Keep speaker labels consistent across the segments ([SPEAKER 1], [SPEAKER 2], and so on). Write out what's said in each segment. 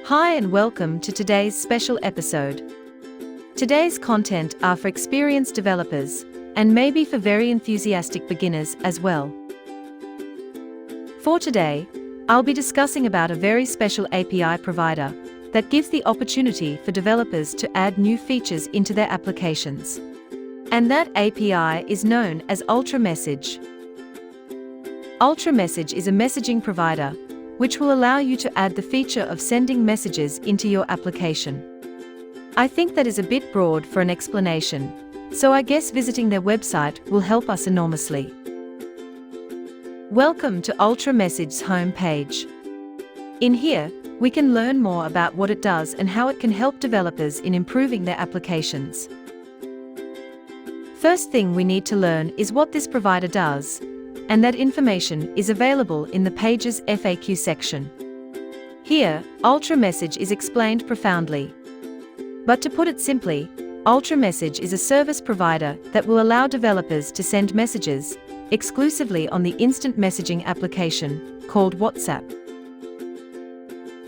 [SPEAKER 1] Hi and welcome to today's special episode. Today's content are for experienced developers, and maybe for very enthusiastic beginners as well. For today, I'll be discussing about a very special API provider that gives the opportunity for developers to add new features into their applications. And that API is known as UltraMsg. UltraMsg is a messaging provider which will allow you to add the feature of sending messages into your application. I think that is a bit broad for an explanation, so I guess visiting their website will help us enormously. Welcome to UltraMsg's homepage. In here, we can learn more about what it does and how it can help developers in improving their applications. First thing we need to learn is what this provider does, and that information is available in the page's FAQ section. Here, UltraMsg is explained profoundly. But to put it simply, UltraMsg is a service provider that will allow developers to send messages exclusively on the instant messaging application called WhatsApp.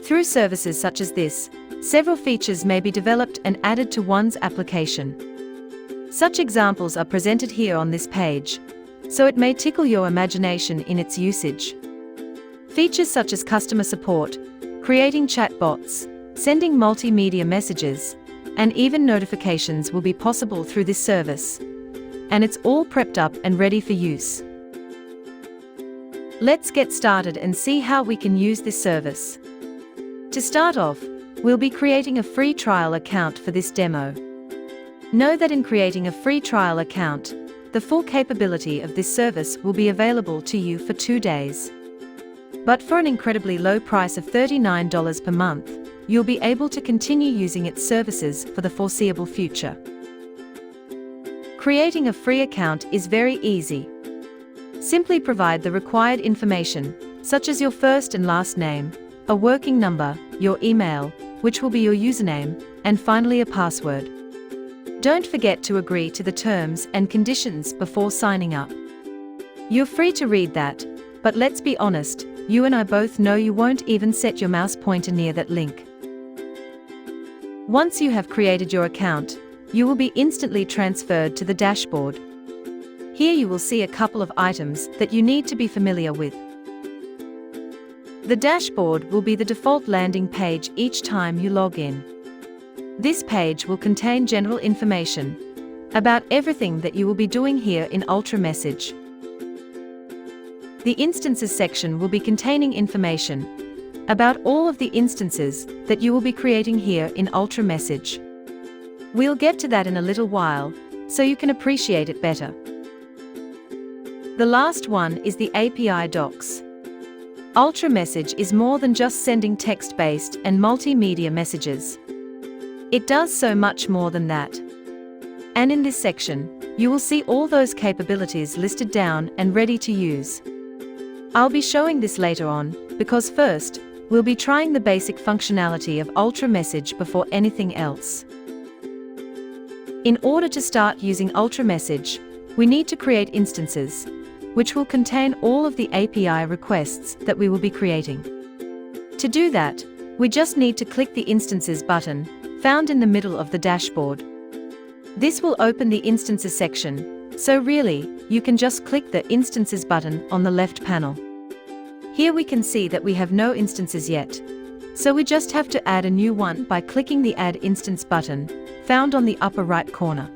[SPEAKER 1] Through services such as this, several features may be developed and added to one's application. Such examples are presented here on this page, so it may tickle your imagination in its usage. Features such as customer support, creating chatbots, sending multimedia messages, and even notifications will be possible through this service. And it's all prepped up and ready for use. Let's get started and see how we can use this service. To start off, we'll be creating a free trial account for this demo. Know that in creating a free trial account, the full capability of this service will be available to you for 2 days. But for an incredibly low price of $39 per month, you'll be able to continue using its services for the foreseeable future. Creating a free account is very easy. Simply provide the required information, such as your first and last name, a working number, your email, which will be your username, and finally a password. Don't forget to agree to the terms and conditions before signing up. You're free to read that, but let's be honest, you and I both know you won't even set your mouse pointer near that link. Once you have created your account, you will be instantly transferred to the dashboard. Here you will see a couple of items that you need to be familiar with. The dashboard will be the default landing page each time you log in. This page will contain general information about everything that you will be doing here in UltraMsg. The Instances section will be containing information about all of the instances that you will be creating here in UltraMsg. We'll get to that in a little while, so you can appreciate it better. The last one is the API docs. UltraMsg is more than just sending text-based and multimedia messages. It does so much more than that. And in this section, you will see all those capabilities listed down and ready to use. I'll be showing this later on, because first, we'll be trying the basic functionality of UltraMsg before anything else. In order to start using UltraMsg, we need to create instances, which will contain all of the API requests that we will be creating. To do that, we just need to click the Instances button, found in the middle of the dashboard. This will open the Instances section, so really, you can just click the Instances button on the left panel. Here we can see that we have no instances yet, so we just have to add a new one by clicking the Add Instance button, found on the upper right corner.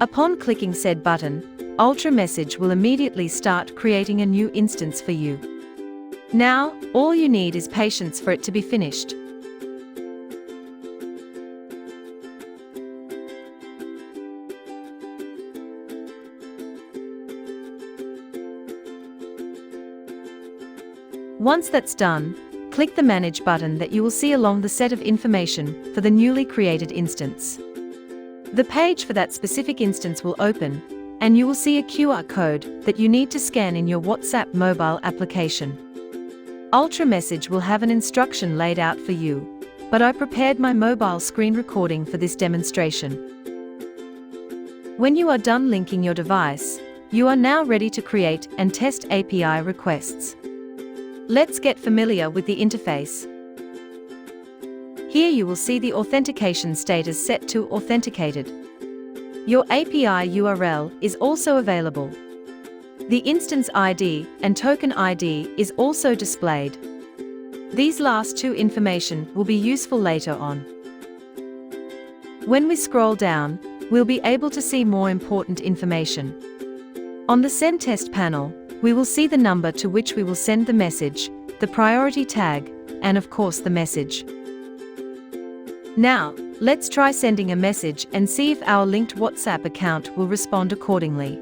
[SPEAKER 1] Upon clicking said button, UltraMsg will immediately start creating a new instance for you. Now, all you need is patience for it to be finished. Once that's done, click the Manage button that you will see along the set of information for the newly created instance. The page for that specific instance will open, and you will see a QR code that you need to scan in your WhatsApp mobile application. UltraMsg will have an instruction laid out for you, but I prepared my mobile screen recording for this demonstration. When you are done linking your device, you are now ready to create and test API requests. Let's get familiar with the interface. Here you will see the authentication status set to authenticated. Your API URL is also available. The instance ID and token ID is also displayed. These last two information will be useful later on. When we scroll down, we'll be able to see more important information. On the Send Test panel, we will see the number to which we will send the message, the priority tag, and of course the message. Now, let's try sending a message and see if our linked WhatsApp account will respond accordingly.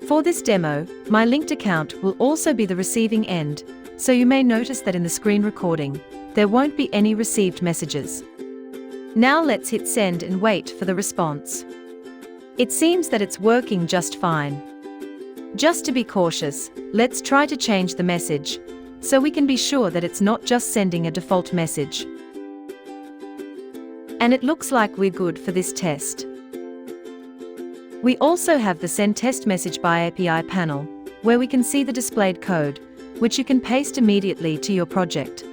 [SPEAKER 1] For this demo, my linked account will also be the receiving end, so you may notice that in the screen recording, there won't be any received messages. Now let's hit send and wait for the response. It seems that it's working just fine. Just to be cautious, let's try to change the message, so we can be sure that it's not just sending a default message. And it looks like we're good for this test. We also have the Send Test Message by API panel, where we can see the displayed code, which you can paste immediately to your project.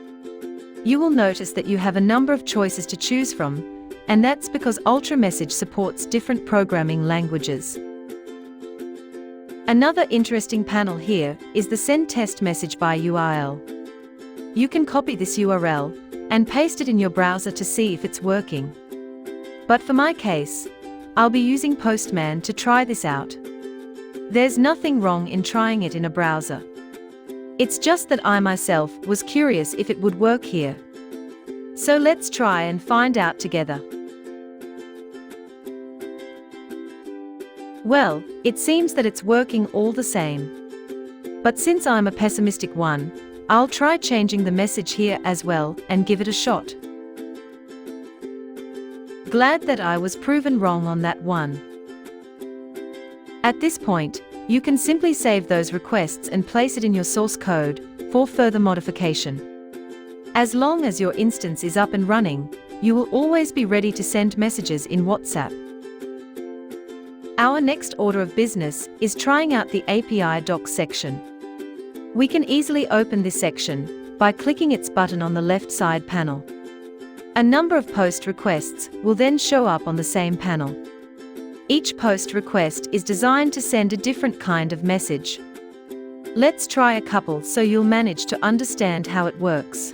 [SPEAKER 1] You will notice that you have a number of choices to choose from, and that's because UltraMsg supports different programming languages. Another interesting panel here is the Send Test Message by URL. You can copy this URL and paste it in your browser to see if it's working. But for my case, I'll be using Postman to try this out. There's nothing wrong in trying it in a browser. It's just that I myself was curious if it would work here. So let's try and find out together. Well, it seems that it's working all the same. But since I'm a pessimistic one, I'll try changing the message here as well and give it a shot. Glad that I was proven wrong on that one. At this point, you can simply save those requests and place it in your source code for further modification. As long as your instance is up and running, you will always be ready to send messages in WhatsApp. Our next order of business is trying out the API docs section. We can easily open this section by clicking its button on the left side panel. A number of post requests will then show up on the same panel. Each post request is designed to send a different kind of message. Let's try a couple so you'll manage to understand how it works.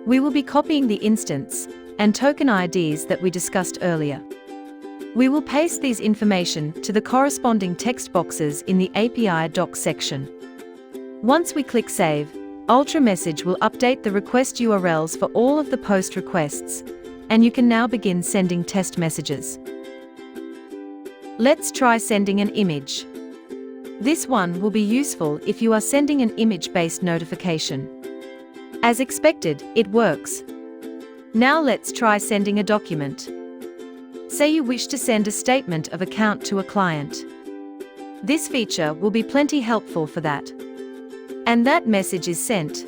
[SPEAKER 1] We will be copying the instance and token IDs that we discussed earlier. We will paste these information to the corresponding text boxes in the API docs section. Once we click Save, UltraMsg will update the request URLs for all of the post requests, and you can now begin sending test messages. Let's try sending an image. This one will be useful if you are sending an image-based notification. As expected, it works. Now let's try sending a document. Say you wish to send a statement of account to a client. This feature will be plenty helpful for that. And that message is sent.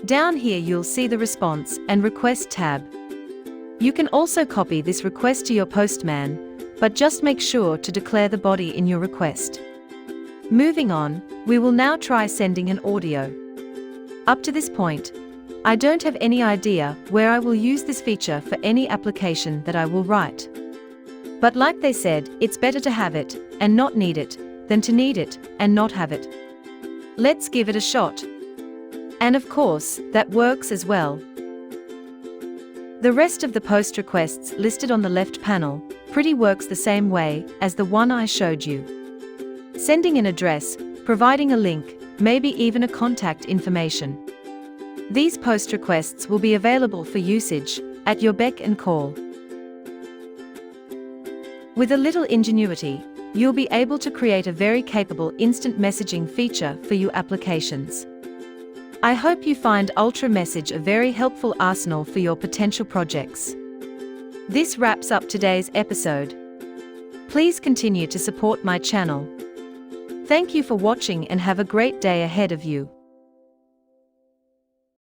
[SPEAKER 1] Down here you'll see the Response and Request tab. You can also copy this request to your Postman, but just make sure to declare the body in your request. Moving on, we will now try sending an audio. Up to this point, I don't have any idea where I will use this feature for any application that I will write. But like they said, it's better to have it and not need it than to need it and not have it. Let's give it a shot. And of course, that works as well. The rest of the post requests listed on the left panel pretty works the same way as the one I showed you. Sending an address, providing a link, maybe even a contact information. These post requests will be available for usage at your beck and call. With a little ingenuity, you'll be able to create a very capable instant messaging feature for your applications. I hope you find UltraMsg a very helpful arsenal for your potential projects. This wraps up today's episode. Please continue to support my channel. Thank you for watching and have a great day ahead of you.